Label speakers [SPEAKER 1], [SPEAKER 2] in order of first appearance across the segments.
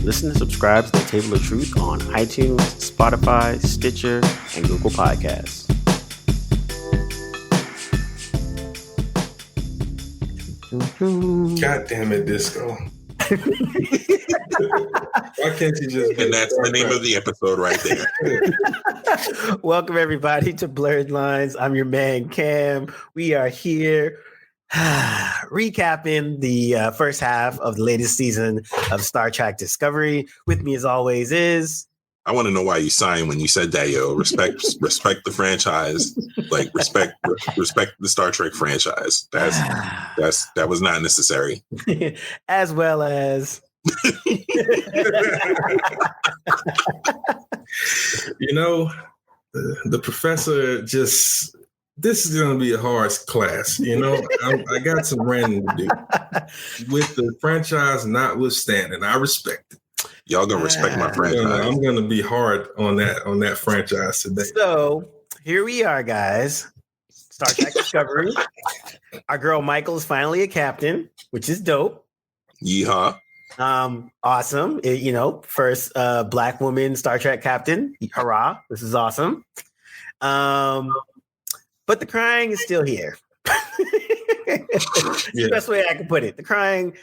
[SPEAKER 1] Listen and subscribe to The Table of Truth on iTunes, Spotify, Stitcher, and Google Podcasts.
[SPEAKER 2] God damn it, Disco. Why can't you just...
[SPEAKER 3] And that's the name of the episode right there.
[SPEAKER 1] Welcome, everybody, to Blerdlines. I'm your man, Cam. We are here recapping the first half of the latest season of Star Trek Discovery. With me, as always, is...
[SPEAKER 3] I want to know why you signed when you said that, yo. Respect the franchise. Like, respect the Star Trek franchise. That was not necessary.
[SPEAKER 1] As well as...
[SPEAKER 2] You know, the professor just... This is going to be a hard class. You know, I got some ranting to do. With the franchise notwithstanding, I respect it.
[SPEAKER 3] Y'all gonna respect my franchise.
[SPEAKER 2] I'm gonna be hard on that franchise today.
[SPEAKER 1] So here we are, guys. Star Trek Discovery. Our girl Michael is finally a captain, which is dope.
[SPEAKER 3] Yeehaw.
[SPEAKER 1] Awesome. First Black woman Star Trek captain. Hurrah. This is awesome. But the crying is still here. The best way I can put it. The crying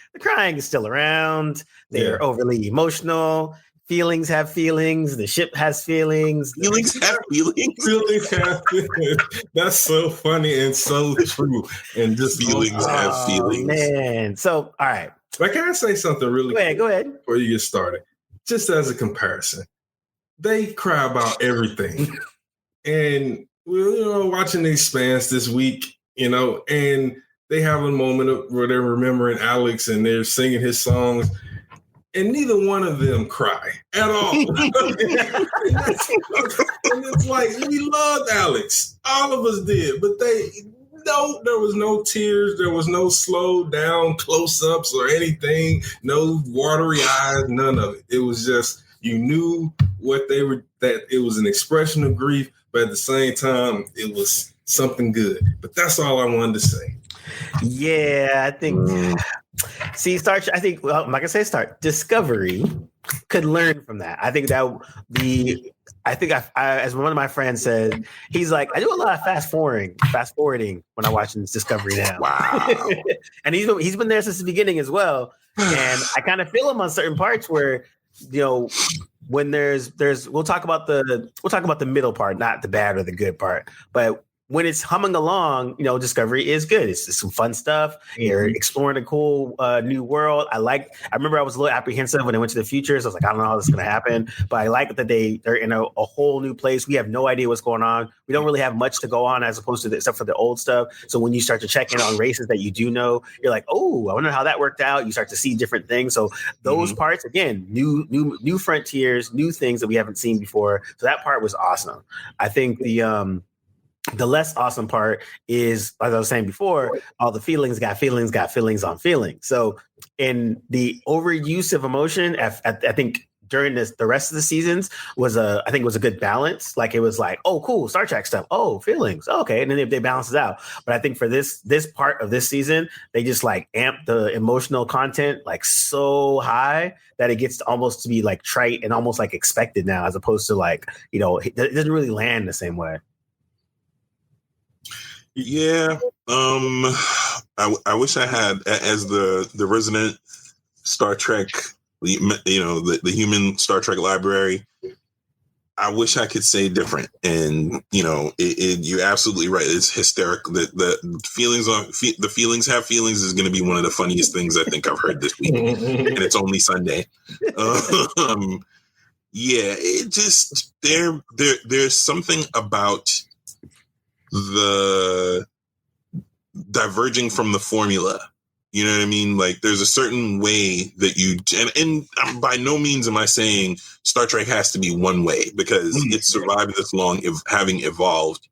[SPEAKER 1] is still around. They're overly emotional. Feelings have feelings. The ship has feelings.
[SPEAKER 3] Feelings have feelings.
[SPEAKER 2] Feelings have feelings. That's so funny and so true. And just
[SPEAKER 3] feelings have feelings.
[SPEAKER 1] Man. So, all right.
[SPEAKER 2] But can I say something really quick?
[SPEAKER 1] Go ahead.
[SPEAKER 2] Before you get started. Just as a comparison. They cry about everything. And we're watching The Expanse this week, and they have a moment where they're remembering Alex and they're singing his songs, and neither one of them cry at all. And it's like, we loved Alex. All of us did, but there was no tears. There was no slow down close-ups or anything. No watery eyes, none of it. It was just, you knew that it was an expression of grief, but at the same time, it was something good. But that's all I wanted to say.
[SPEAKER 1] Yeah, I think. See, I'm not gonna say Discovery could learn from that. I think that as one of my friends said, he's like, I do a lot of fast forwarding when I watch Discovery now.
[SPEAKER 3] Wow.
[SPEAKER 1] And he's been there since the beginning as well. And I kind of feel him on certain parts where, when there's we'll talk about the middle part, not the bad or the good part, but when it's humming along, Discovery is good. It's just some fun stuff. You're exploring a cool new world. I remember I was a little apprehensive when they went to the future. So I was like, I don't know how this is going to happen. But I like that they're in a whole new place. We have no idea what's going on. We don't really have much to go on as opposed to except for the old stuff. So when you start to check in on races that you do know, you're like, oh, I wonder how that worked out. You start to see different things. So those parts, again, new frontiers, new things that we haven't seen before. So that part was awesome. I think the less awesome part is, as I was saying before, all the feelings got feelings on feelings. So in the overuse of emotion, I think during the rest of the seasons was a good balance. Like it was like, oh, cool, Star Trek stuff. Oh, feelings. Oh, okay. And then they balance it out. But I think for this part of this season, they just like amp the emotional content like so high that it gets almost to be like trite and almost like expected now, as opposed to like, it doesn't really land the same way.
[SPEAKER 3] Yeah, I wish I had, as the resident Star Trek, the human Star Trek library. I wish I could say different, and you're absolutely right. It's hysterical. The feelings have feelings is going to be one of the funniest things I think I've heard this week, and it's only Sunday. It just there's something about the diverging from the formula. You know what I mean? Like there's a certain way that and by no means am I saying Star Trek has to be one way, because it survived this long, having evolved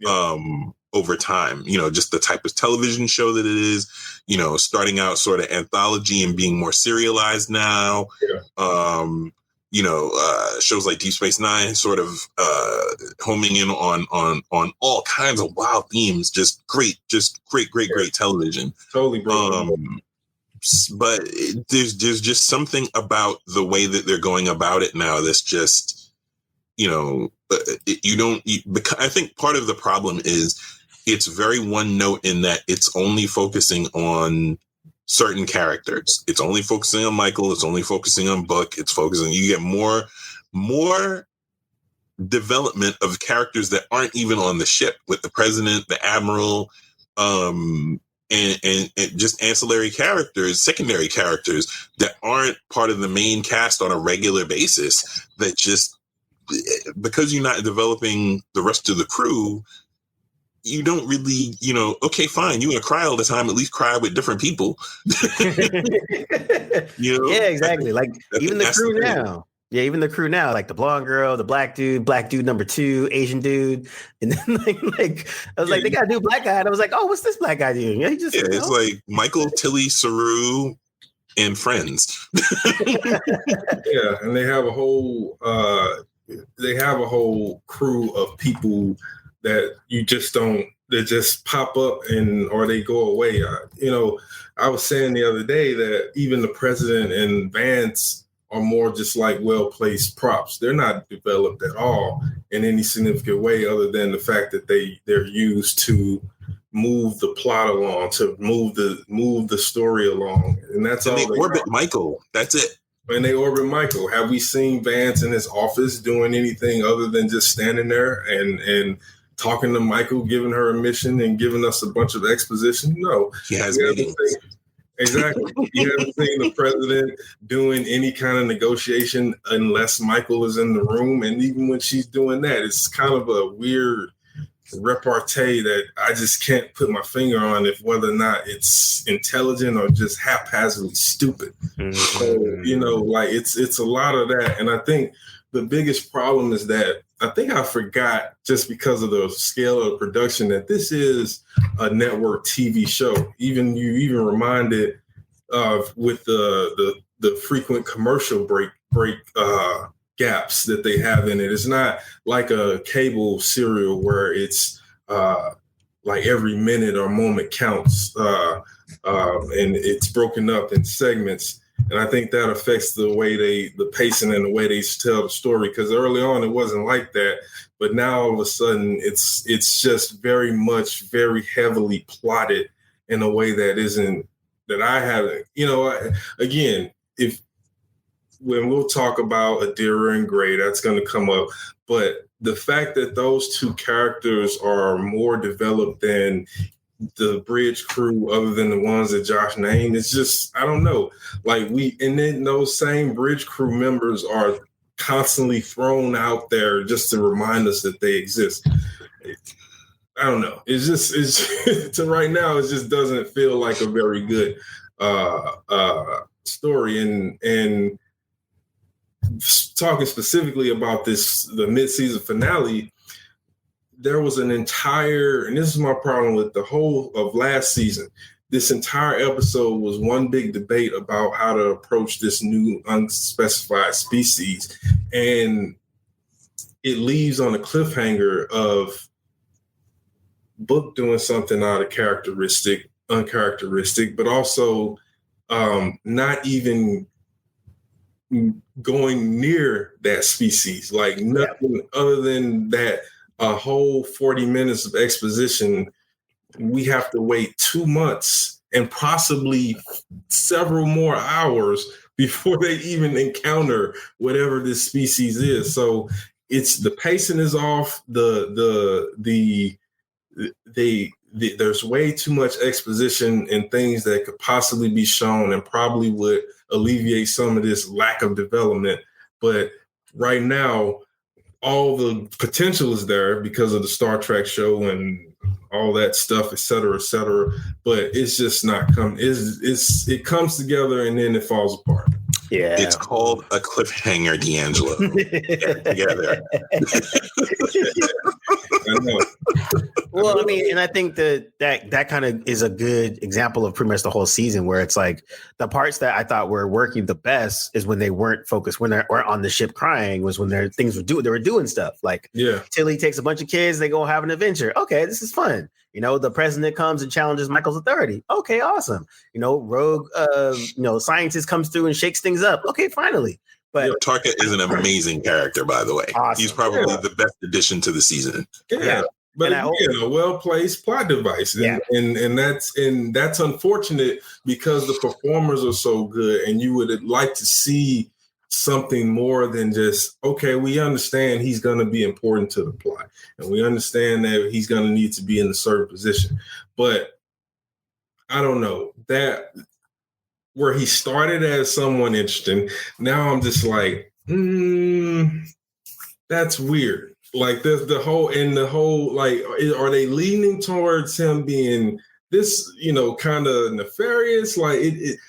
[SPEAKER 3] over time. Just the type of television show that it is, starting out sort of anthology and being more serialized now. Shows like Deep Space Nine sort of homing in on all kinds of wild themes. Just great television.
[SPEAKER 2] Totally.
[SPEAKER 3] but there's just something about the way that they're going about it now that's just, because I think part of the problem is it's very one note in that it's only focusing on certain characters. It's only focusing on Michael. It's only focusing on Book. You get more development of characters that aren't even on the ship, with the president, the admiral, and just ancillary characters, secondary characters that aren't part of the main cast on a regular basis, that just, because you're not developing the rest of the crew, you don't really, okay, fine, you're going to cry all the time, at least cry with different people.
[SPEAKER 1] Yeah, exactly. Like even the crew now. Yeah, even the crew now, like the blonde girl, the black dude number 2, Asian dude, and then like I was like, they got a new black guy, and I was like, oh, what's this black guy doing? Yeah,
[SPEAKER 3] it's like Michael, Tilly, Saru, and friends.
[SPEAKER 2] Yeah, and they have a whole crew of people that you just don't, that just pop up or they go away. I was saying the other day that even the president and Vance are more just like well-placed props. They're not developed at all in any significant way, other than the fact that they're used to move the plot along, to move the story along, and that's all.
[SPEAKER 3] They orbit Michael. That's it.
[SPEAKER 2] And they orbit Michael. Have we seen Vance in his office doing anything other than just standing there and talking to Michael, giving her a mission and giving us a bunch of exposition? No.
[SPEAKER 3] He has meetings.
[SPEAKER 2] Exactly. You haven't seen the president doing any kind of negotiation unless Michael is in the room. And even when she's doing that, it's kind of a weird repartee that I just can't put my finger on whether or not it's intelligent or just haphazardly stupid. Mm-hmm. So, it's a lot of that. And I think the biggest problem is that I think I forgot, just because of the scale of production, that this is a network TV show. You even reminded with the frequent commercial break gaps that they have in it. It's not like a cable serial where it's like every minute or moment counts, and it's broken up in segments. And I think that affects the pacing and the way they tell the story. Because early on it wasn't like that, but now all of a sudden it's just very much, very heavily plotted in a way that I haven't. Again, when we'll talk about Adira and Gray, that's going to come up. But the fact that those two characters are more developed than the bridge crew, other than the ones that Josh named, it's just, I don't know. And then those same bridge crew members are constantly thrown out there just to remind us that they exist. I don't know. It's to right now, it just doesn't feel like a very good story. And talking specifically about the mid-season finale, there was an entire, and this is my problem with the whole of last season, this entire episode was one big debate about how to approach this new unspecified species. And it leaves on a cliffhanger of Book doing something out of uncharacteristic, but also not even going near that species, like nothing other than that. A whole 40 minutes of exposition, we have to wait 2 months and possibly several more hours before they even encounter whatever this species is. So the pacing is off. There's way too much exposition and things that could possibly be shown and probably would alleviate some of this lack of development. But right now, all the potential is there because of the Star Trek show and all that stuff, et cetera, but it's just not coming. It comes together and then it falls apart.
[SPEAKER 1] Yeah.
[SPEAKER 3] It's called a cliffhanger, D'Angelo. Together.
[SPEAKER 2] know.
[SPEAKER 1] Well, I mean, and I think that kind of is a good example of pretty much the whole season, where it's like the parts that I thought were working the best is when they weren't focused, when they weren't on the ship crying, was when their things they were doing stuff. Like Tilly takes a bunch of kids, they go have an adventure. Okay, this is fun. The president comes and challenges Michael's authority. Okay, awesome. Rogue scientist comes through and shakes things up. Okay, finally. But
[SPEAKER 3] Tarka is an amazing character, by the way.
[SPEAKER 1] Awesome.
[SPEAKER 3] He's probably the best addition to the season.
[SPEAKER 2] Yeah. But again, a well-placed plot device, and that's unfortunate because the performers are so good, and you would like to see something more than just, okay, we understand he's going to be important to the plot, and we understand that he's going to need to be in a certain position. But I don't know that where he started as someone interesting. Now I'm just like, that's weird. Like the whole like, are they leaning towards him being this, kind of nefarious? Like it,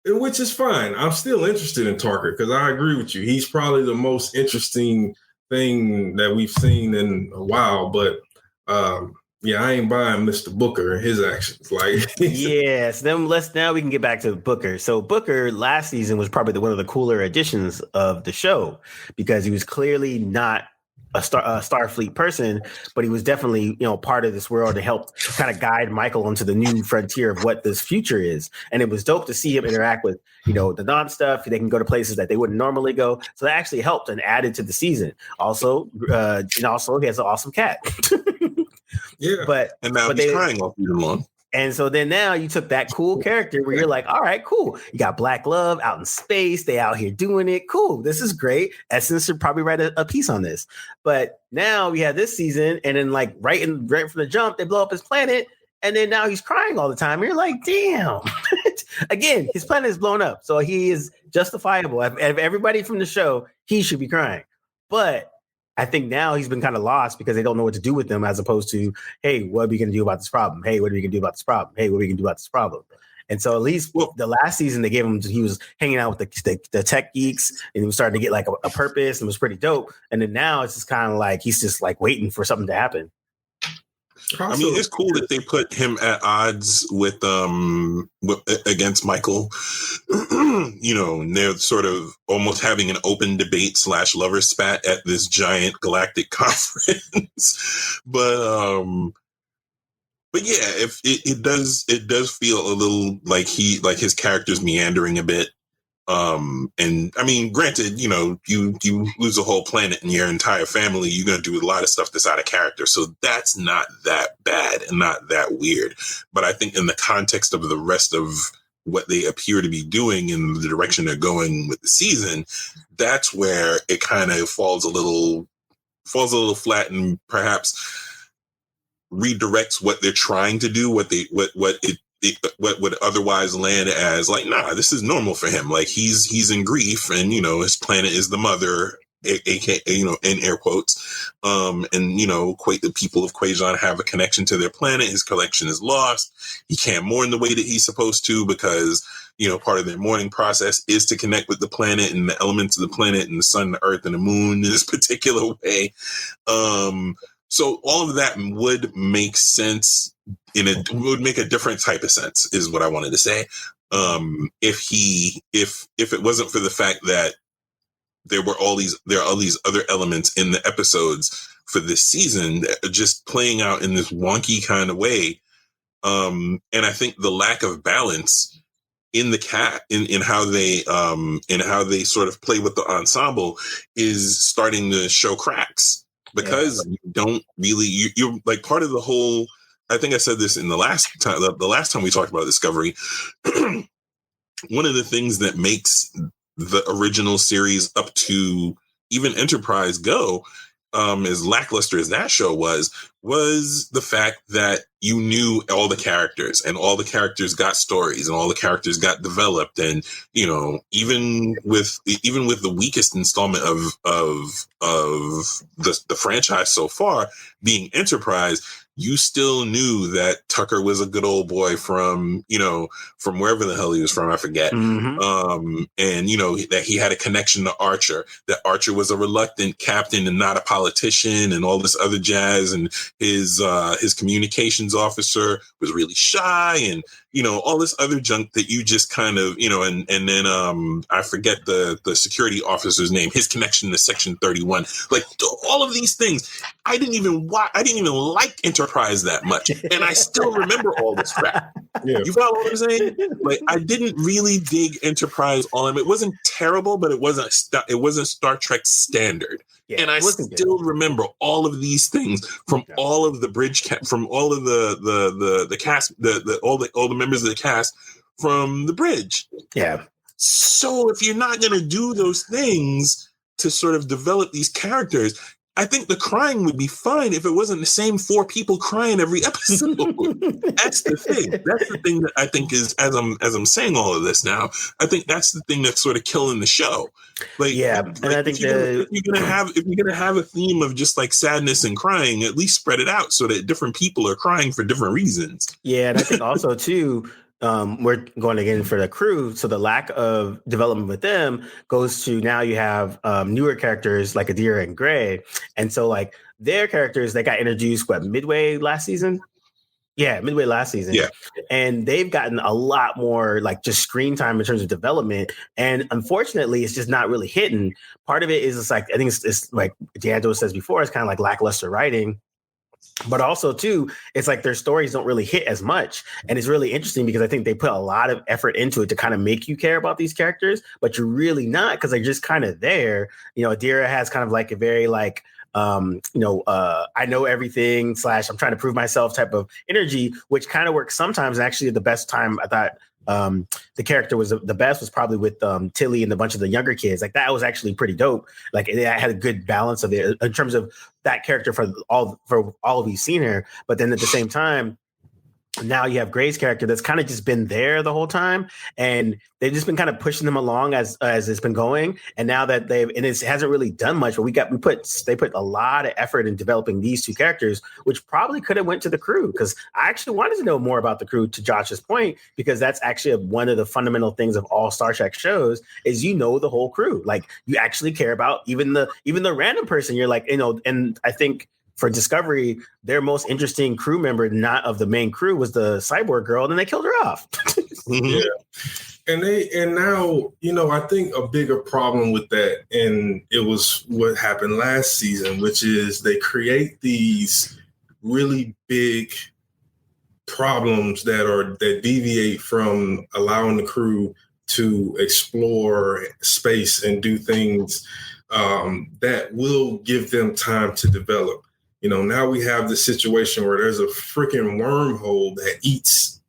[SPEAKER 2] which is fine. I'm still interested in Tarka because I agree with you. He's probably the most interesting thing that we've seen in a while. But I ain't buying Mr. Booker and his actions. Like,
[SPEAKER 1] yes. Then now we can get back to Booker. So Booker last season was probably one of the cooler additions of the show because he was clearly not a Starfleet person, but he was definitely, part of this world to help kind of guide Michael onto the new frontier of what this future is. And it was dope to see him interact with, the non stuff. They can go to places that they wouldn't normally go. So that actually helped and added to the season. Also, he has an awesome cat.
[SPEAKER 3] And now he's crying all season long.
[SPEAKER 1] And so then now you took that cool character where you're like, all right, cool. You got Black Love out in space. They out here doing it. Cool. This is great. Essence should probably write a piece on this. But now we have this season, and then like right from the jump, they blow up his planet. And then now he's crying all the time. And you're like, damn. Again, his planet is blown up. So he is justifiable. Of everybody from the show, he should be crying. But I think now he's been kind of lost because they don't know what to do with them, as opposed to, hey, what are we going to do about this problem? Hey, what are we going to do about this problem? Hey, what are we going to do about this problem? And so at least the last season they gave him, he was hanging out with the tech geeks, and he was starting to get like a purpose, and it was pretty dope. And then now it's just kind of like he's just like waiting for something to happen.
[SPEAKER 3] I mean, it's cool that they put him at odds with against Michael. They're sort of almost having an open debate / lover spat at this giant galactic conference. But yeah, if it does feel a little like his character's meandering a bit. And I mean, granted, you lose a whole planet and your entire family, you're going to do a lot of stuff that's out of character. So that's not that bad and not that weird. But I think in the context of the rest of what they appear to be doing in the direction they're going with the season, that's where it kind of falls a little flat and perhaps redirects what they're trying to do, what would otherwise land as like, nah, this is normal for him. Like he's in grief, and his planet is the mother, aka in air quotes, and the people of Quajon have a connection to their planet. His collection is lost. He can't mourn the way that he's supposed to because part of their mourning process is to connect with the planet and the elements of the planet and the sun, the earth, and the moon in this particular way. So all of that would make sense. Would make a different type of sense, is what I wanted to say. If it wasn't for the fact that there are all these other elements in the episodes for this season that are just playing out in this wonky kind of way. And I think the lack of balance in the cast, in how they sort of play with the ensemble is starting to show cracks, because you don't really, you're like part of the whole. I think I said this in the last time we talked about Discovery. One of the things that makes the original series up to even Enterprise go, as lackluster as that show was the fact that you knew all the characters, and all the characters got stories, and all the characters got developed. And, even with the weakest installment of the franchise so far being Enterprise, you still knew that Tucker was a good old boy from, from wherever the hell he was from, I forget.
[SPEAKER 1] Mm-hmm.
[SPEAKER 3] And, that he had a connection to Archer, that Archer was a reluctant captain and not a politician and all this other jazz. And his communications officer was really shy and, all this other junk that you just kind of, and then I forget the security officer's name, his connection to Section 31, like all of these things. I didn't even like Enterprise that much, and I still remember all this crap.
[SPEAKER 2] Yeah.
[SPEAKER 3] You follow what I'm saying? Like, I didn't really dig Enterprise on him. It wasn't terrible, but it wasn't Star Trek standard.
[SPEAKER 1] Yeah,
[SPEAKER 3] and I still remember all of these things from all of the from all of the cast, all the members of the cast from the bridge.
[SPEAKER 1] Yeah.
[SPEAKER 3] So if you're not going to do those things to sort of develop these characters, I think the crying would be fine if it wasn't the same 4 people crying every episode. That's the thing. That's the thing that I think is, as I'm saying all of this now, I think that's the thing that's sort of killing the show. Like,
[SPEAKER 1] yeah, and I think
[SPEAKER 3] if you're gonna have a theme of just like sadness and crying, at least spread it out so that different people are crying for different reasons.
[SPEAKER 1] Yeah, and I think also too, we're going again for the crew. So the lack of development with them goes to now you have newer characters like Adira and Gray. And so like their characters, they got introduced midway last season. Yeah, midway last season.
[SPEAKER 3] Yeah. And
[SPEAKER 1] they've gotten a lot more like just screen time in terms of development. And unfortunately, it's just not really hitting. Part of it is it's like, I think it's like D'Angelo says before, it's kind of like lackluster writing. But also, too, it's like their stories don't really hit as much. And it's really interesting because I think they put a lot of effort into it to kind of make you care about these characters, but you're really not because they're just kind of there. Adira has kind of like a very like, I know everything / I'm trying to prove myself type of energy, which kind of works sometimes. And actually, the best time I thought the character was the best was probably with Tilly and a bunch of the younger kids. Like that was actually pretty dope. Like it had a good balance of it in terms of that character for all of you've seen her. But then at the same time, now you have Gray's character that's kind of just been there the whole time, and they've just been kind of pushing them along as it's been going. And now that it hasn't really done much, but they put a lot of effort in developing these 2 characters, which probably could have went to the crew, because I actually wanted to know more about the crew, to Josh's point, because that's actually one of the fundamental things of all Star Trek shows is the whole crew. Like you actually care about even the random person. You're like, and I think for Discovery, their most interesting crew member, not of the main crew, was the cyborg girl, and then they killed her off.
[SPEAKER 2] Yeah. And now, I think a bigger problem with that, and it was what happened last season, which is they create these really big problems that deviate from allowing the crew to explore space and do things that will give them time to develop. Now we have the situation where there's a freaking wormhole that eats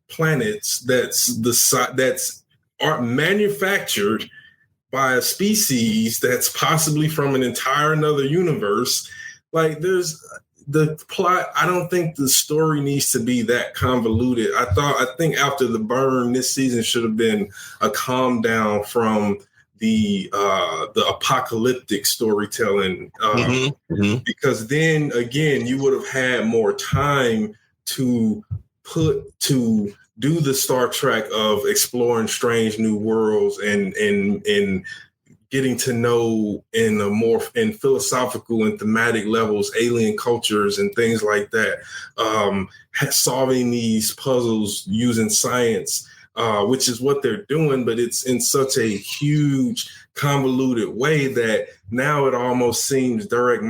[SPEAKER 2] planets that's manufactured by a species that's possibly from an entire another universe. Like there's the plot. I don't think the story needs to be that convoluted. I think after the burn, this season should have been a calm down from the apocalyptic storytelling, because then again you would have had more time to do the Star Trek of exploring strange new worlds and getting to know in philosophical and thematic levels alien cultures and things like that, solving these puzzles using science. Which is what they're doing, but it's in such a huge, convoluted way that now it almost seems Deus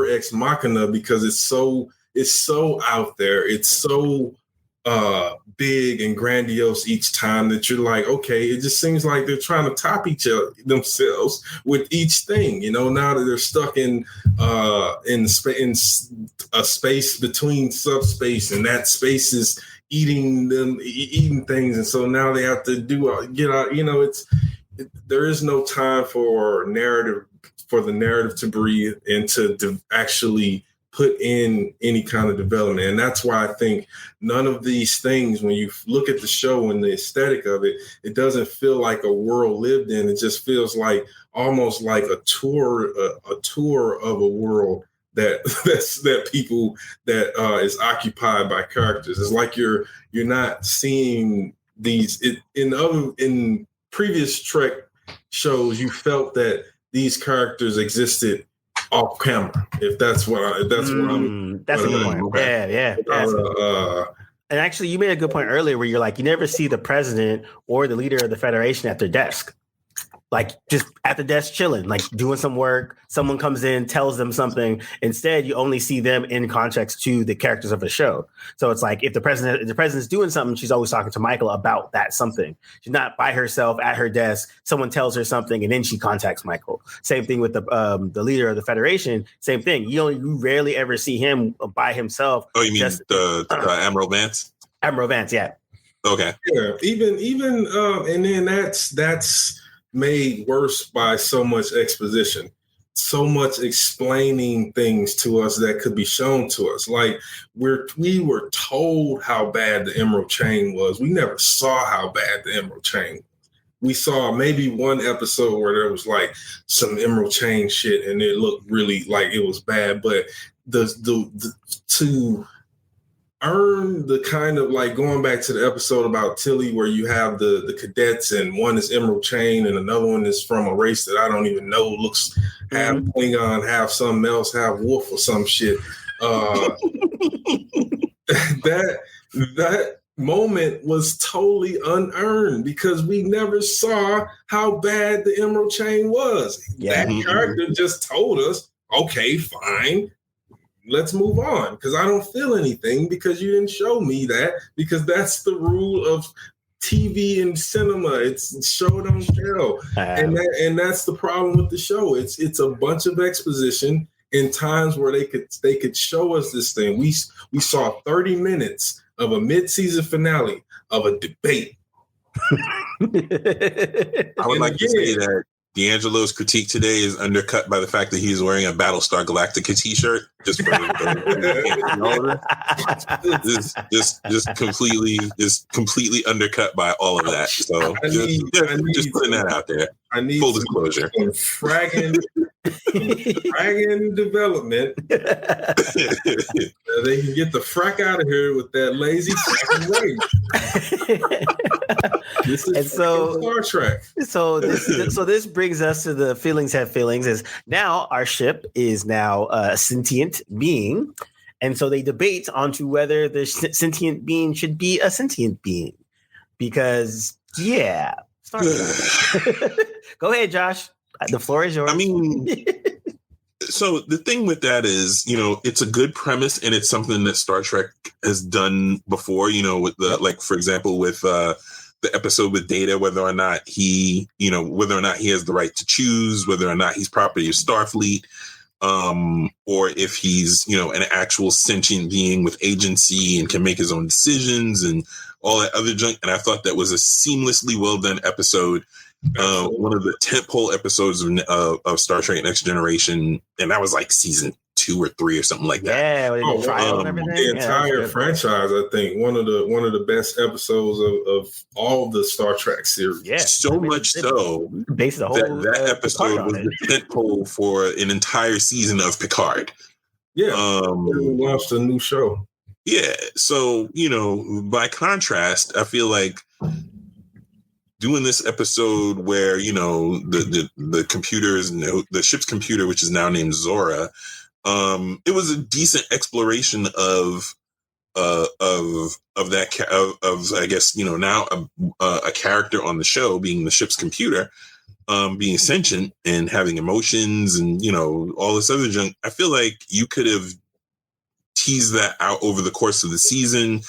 [SPEAKER 2] Ex Machina, because it's so out there, it's so big and grandiose each time that you're like, okay, it just seems like they're trying to top each other themselves with each thing. Now that they're stuck in a space between subspace, and that space is eating things, and so now they have to get out. There is no time for the narrative to breathe and to actually put in any kind of development. And that's why I think none of these things, when you look at the show and the aesthetic of it, it doesn't feel like a world lived in. It just feels like almost like a tour of a world that people that is occupied by characters. It's like you're not seeing these in previous Trek shows. You felt that these characters existed off camera. If that's what I'm.
[SPEAKER 1] That's a good point. Okay. Yeah. And actually, you made a good point earlier where you're like, you never see the president or the leader of the Federation at their desk. Like just at the desk chilling, like doing some work. Someone comes in, tells them something. Instead, you only see them in context to the characters of the show. So it's like if the president's doing something, she's always talking to Michael about that something. She's not by herself at her desk. Someone tells her something, and then she contacts Michael. Same thing with the leader of the Federation. Same thing. You rarely ever see him by himself.
[SPEAKER 3] Oh, you mean the Admiral Vance?
[SPEAKER 1] Admiral Vance, yeah.
[SPEAKER 3] Okay.
[SPEAKER 2] Yeah. Even and then that's made worse by so much exposition, so much explaining things to us that could be shown to us. Like we were told how bad the Emerald Chain was. We never saw how bad the Emerald Chain was. We saw maybe one episode where there was like some Emerald Chain shit and it looked really like it was bad, but the to earn the kind of like going back to the episode about Tilly where you have the cadets and one is Emerald Chain and another one is from a race that I don't even know, looks half Klingon, half something else, half wolf or some shit. That moment was totally unearned because we never saw how bad the Emerald Chain was. Yeah. That character just told us, okay, fine. Let's move on because I don't feel anything because you didn't show me that, because that's the rule of TV and cinema. It's show don't tell. And that's the problem with the show. It's a bunch of exposition in times where they could show us this thing. We saw 30 minutes of a mid-season finale of a debate.
[SPEAKER 3] I would like to say that D'Angelo's critique today is undercut by the fact that he's wearing a Battlestar Galactica t-shirt. Just for just completely undercut by all of that. So just putting that out there.
[SPEAKER 2] I need
[SPEAKER 3] full disclosure.
[SPEAKER 2] Some fragging development. They can get the frack out of here with that lazy fracking way. This is Star Trek.
[SPEAKER 1] So this brings us to the feelings have feelings. Is now our ship is now a sentient being, and so they debate onto whether the sentient being should be a sentient being, because Star Trek. Go ahead, Josh. The floor is yours.
[SPEAKER 3] I mean, so the thing with that is, it's a good premise and it's something that Star Trek has done before, with the, like, for example, with the episode with Data, whether or not he has the right to choose, whether or not he's property of Starfleet, or if he's, an actual sentient being with agency and can make his own decisions and all that other junk. And I thought that was a seamlessly well done episode. One of the tentpole episodes of Star Trek Next Generation, and that was like season 2 or 3 or something like that.
[SPEAKER 1] Yeah,
[SPEAKER 2] the entire franchise. I think one of the best episodes of all the Star Trek series.
[SPEAKER 1] Yeah,
[SPEAKER 3] so much so that episode was the tentpole for an entire season of Picard.
[SPEAKER 2] Yeah, we launched a new show.
[SPEAKER 3] Yeah, so by contrast, I feel like doing this episode where the computers, the ship's computer, which is now named Zora, it was a decent exploration of that I guess now a character on the show being the ship's computer, being sentient and having emotions and all this other junk. I feel like you could have tease that out over the course of the season,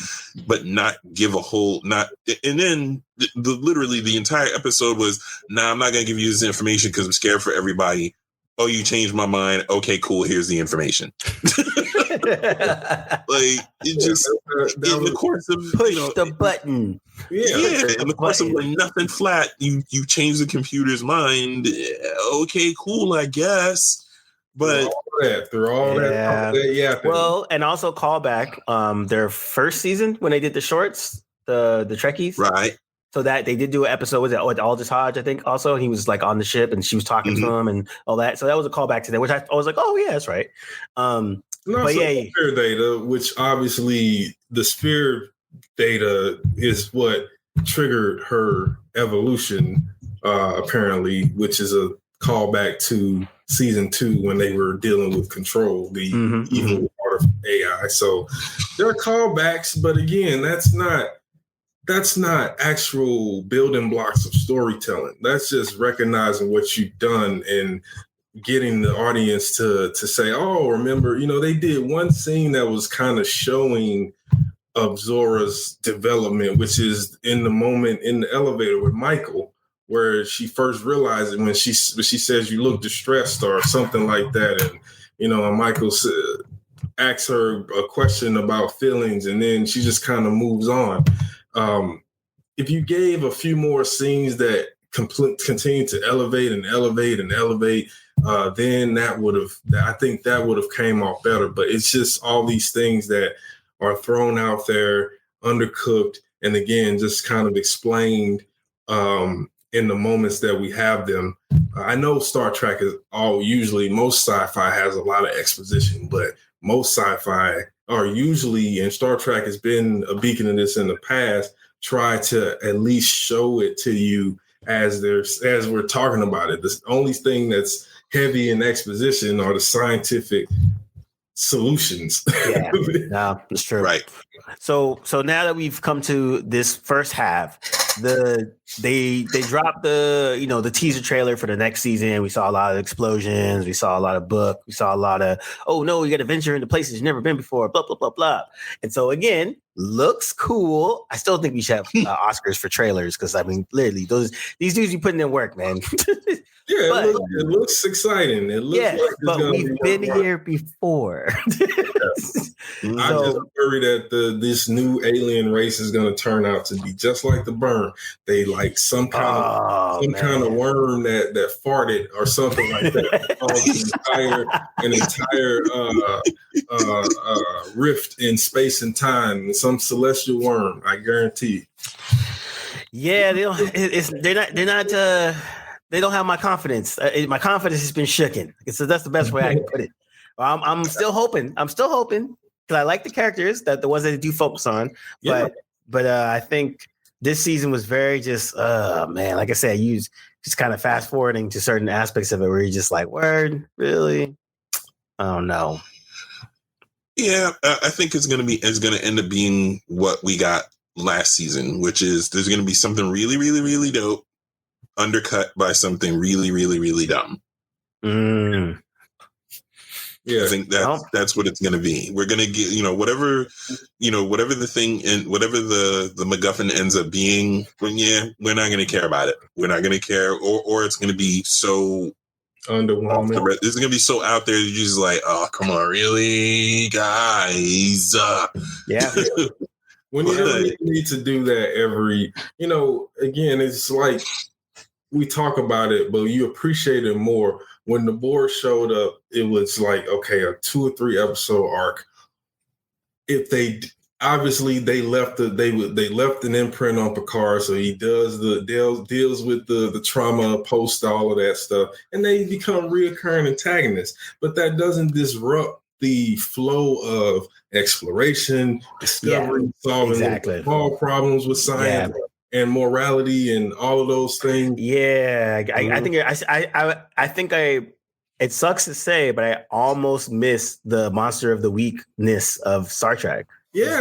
[SPEAKER 3] but not give and then literally the entire episode was, I'm not going to give you this information because I'm scared for everybody. Oh, you changed my mind. Okay, cool. Here's the information. Like it just in the course of
[SPEAKER 1] push the button.
[SPEAKER 3] Yeah, in the course of like nothing flat, you change the computer's mind. Okay, cool, I guess. But
[SPEAKER 2] through all that.
[SPEAKER 1] Well, and also call back their first season when they did the shorts, the Trekkies.
[SPEAKER 3] Right.
[SPEAKER 1] So that they did do an episode with Aldous Hodge, I think. Also, he was like on the ship, and she was talking to him and all that. So that was a callback to that, which I was like, oh yeah, that's right.
[SPEAKER 2] And
[SPEAKER 1] But
[SPEAKER 2] also
[SPEAKER 1] yeah,
[SPEAKER 2] Spear data, which obviously the Spear data is what triggered her evolution, apparently, which is a callback to season 2 when they were dealing with Control, the evil part of AI. So there are callbacks, but again, that's not actual building blocks of storytelling. That's just recognizing what you've done and getting the audience to say, oh, remember, they did one scene that was kind of showing of Zora's development, which is in the moment in the elevator with Michael, where she first realized it when she says, you look distressed or something like that. And, Michael asks her a question about feelings, and then she just kind of moves on. If you gave a few more scenes that continue to elevate, then I think that would have came off better. But it's just all these things that are thrown out there, undercooked, and again, just kind of explained in the moments that we have them. I know Star Trek is most sci-fi has a lot of exposition, but most sci-fi are usually, and Star Trek has been a beacon of this in the past, try to at least show it to you as we're talking about it. The only thing that's heavy in exposition are the scientific solutions.
[SPEAKER 1] Yeah, no, that's true.
[SPEAKER 3] Right.
[SPEAKER 1] So now that we've come to this first half, they dropped the teaser trailer for the next season. We saw a lot of explosions. We saw a lot of book. We saw a lot of, oh no, you got to venture into places you've never been before. Blah blah blah blah. And so again, looks cool. I still think we should have Oscars for trailers because I mean, literally, these dudes be putting in work, man.
[SPEAKER 2] Yeah, it looks exciting. It looks like it's
[SPEAKER 1] but
[SPEAKER 2] gonna
[SPEAKER 1] we've been here before.
[SPEAKER 2] I just worry that this new alien race is going to turn out to be just like the Burn. They like some kind of worm that farted or something like that. an entire rift in space and time. Some celestial worm. I guarantee.
[SPEAKER 1] Yeah, they don't have my confidence. My confidence has been shooken. So that's the best way I can put it. I'm still hoping. Because I like the characters, the ones that they do focus on. But I think this season was very just, man, like I said, just kind of fast forwarding to certain aspects of it where you're just like, word, really? Oh no.
[SPEAKER 3] Yeah, I think it's going to end up being what we got last season, which is there's going to be something really, really, really dope undercut by something really, really, really dumb. Yeah, I think that's what it's going to be. We're going to get, whatever the thing and whatever the MacGuffin ends up being. We're not going to care about it. We're not going to care, or it's going to be so
[SPEAKER 2] underwhelming.
[SPEAKER 3] It's going to be so out there that you're just like, oh, come on, really, guys?
[SPEAKER 1] Yeah.
[SPEAKER 2] When you really need to do that again, it's like we talk about it, but you appreciate it more. When the Borg showed up, it was like, okay, a 2 or 3 episode arc. If they left an imprint on Picard, so he deals with the trauma post all of that stuff, and they become reoccurring antagonists. But that doesn't disrupt the flow of exploration, discovery, solving all problems with science. Yeah. And morality and all of those things.
[SPEAKER 1] Yeah, I think it sucks to say, but I almost miss the monster of the weakness of Star Trek.
[SPEAKER 2] Yeah,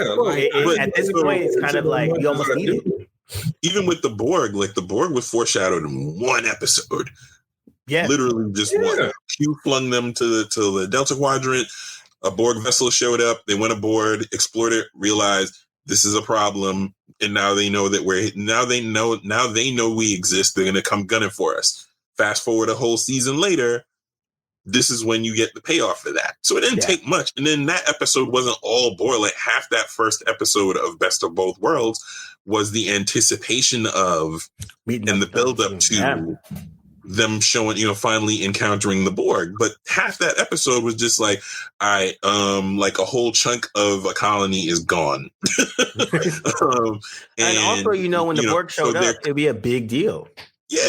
[SPEAKER 1] at this point, it's kind of like we almost need it.
[SPEAKER 3] Even with the Borg, like the Borg was foreshadowed in one episode.
[SPEAKER 1] Yeah,
[SPEAKER 3] literally just one. Q flung them to the Delta Quadrant. A Borg vessel showed up. They went aboard, explored it, realized this is a problem. And now they know that now they know we exist. They're going to come gunning for us. Fast forward a whole season later, this is when you get the payoff for that. So it didn't take much. And then that episode wasn't all Borg. Like half that first episode of Best of Both Worlds was the anticipation of and the build up to them showing, finally encountering the Borg. But half that episode was just like, like a whole chunk of a colony is gone.
[SPEAKER 1] And also, when the Borg showed up, it'd be a big deal.
[SPEAKER 3] Yeah,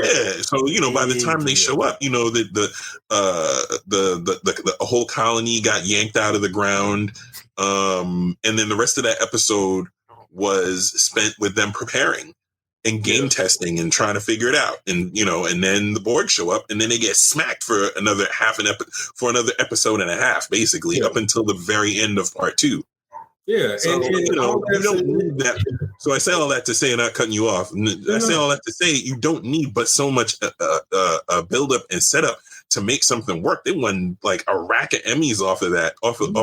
[SPEAKER 3] so by the time they show up, the whole colony got yanked out of the ground, and then the rest of that episode was spent with them preparing and game testing and trying to figure it out, and and then the Borg show up, and then they get smacked for another episode and a half, basically up until the very end of part 2.
[SPEAKER 2] Yeah,
[SPEAKER 3] so, you don't need that. So I say all that to say, and not cutting you off. I say all that to say you don't need but so much build up and setup to make something work. They won like a rack of Emmys off of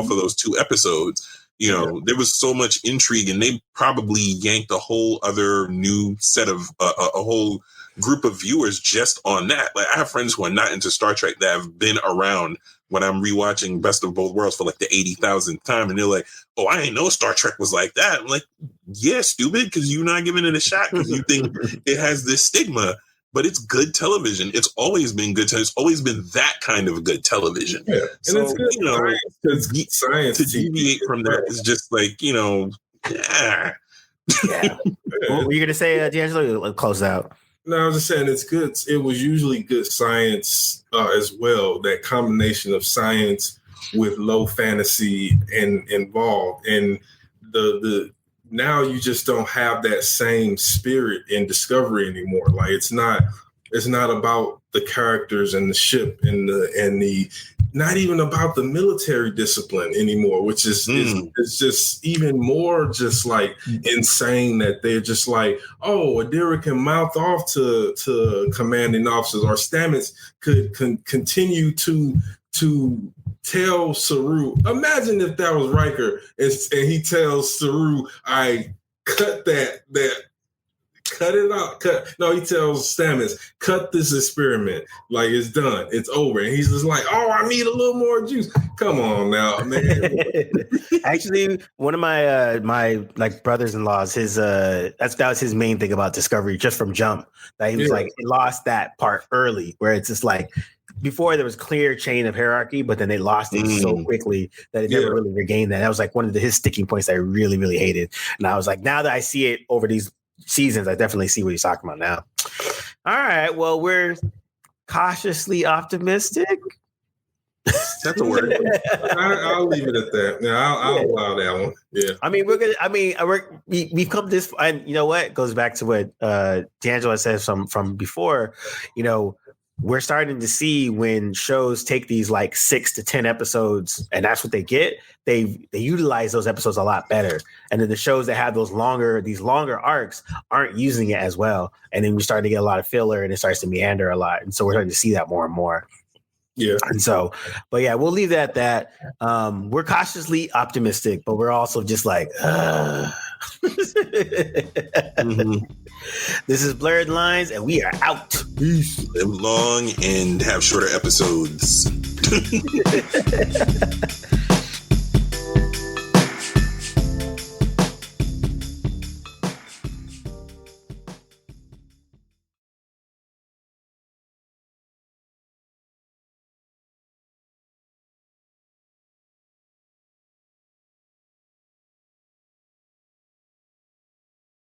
[SPEAKER 3] those 2 episodes. There was so much intrigue, and they probably yanked a whole other new set of a whole group of viewers just on that. Like, I have friends who are not into Star Trek that have been around when I'm rewatching Best of Both Worlds for like the 80,000th time, and they're like, "Oh, I didn't know Star Trek was like that." I'm like, "Yeah, stupid, because you're not giving it a shot because you think it has this stigma." But it's good television. It's always been good. It's always been that kind of good television.
[SPEAKER 2] Yeah, and
[SPEAKER 3] so
[SPEAKER 2] it's good science
[SPEAKER 3] to deviate from that is just like
[SPEAKER 1] Yeah. What were you gonna say, D'Angelo? Close out.
[SPEAKER 2] No, I was just saying it's good. It was usually good science as well. That combination of science with low fantasy and involved, and the now you just don't have that same spirit in Discovery anymore. Like it's not about the characters and the ship and the not even about the military discipline anymore, which is just even more just like insane that they're just like, oh, Adira can mouth off to commanding officers, or Stamets could continue to tell Saru. Imagine if that was Riker and he tells Saru, I cut cut it out. He tells Stamets, cut this experiment. Like, it's done. It's over. And he's just like, oh, I need a little more juice. Come on now, man.
[SPEAKER 1] Actually, one of my my brothers-in-laws, that was his main thing about Discovery, just from jump. That he was like, he lost that part early, where it's just like, before there was clear chain of hierarchy, but then they lost it so quickly that it never really regained that. That was like one of his sticking points that I really, really hated. And I was like, now that I see it over these seasons, I definitely see what he's talking about now. All right. Well, we're cautiously optimistic.
[SPEAKER 3] That's a word.
[SPEAKER 2] I'll leave it at that. Yeah, I'll allow that one. Yeah.
[SPEAKER 1] I mean, we've come this, and you know what? It goes back to what D'Angelo said from before. We're starting to see when shows take these like 6 to 10 episodes, and that's what they get. They utilize those episodes a lot better. And then the shows that have these longer arcs aren't using it as well. And then we start to get a lot of filler, and it starts to meander a lot. And so we're starting to see that more and more.
[SPEAKER 2] Yeah.
[SPEAKER 1] And so, but yeah, we'll leave that at that. We're cautiously optimistic, but we're also just like, This is Blerdlines, and we are out.
[SPEAKER 3] Peace. Live long and have shorter episodes.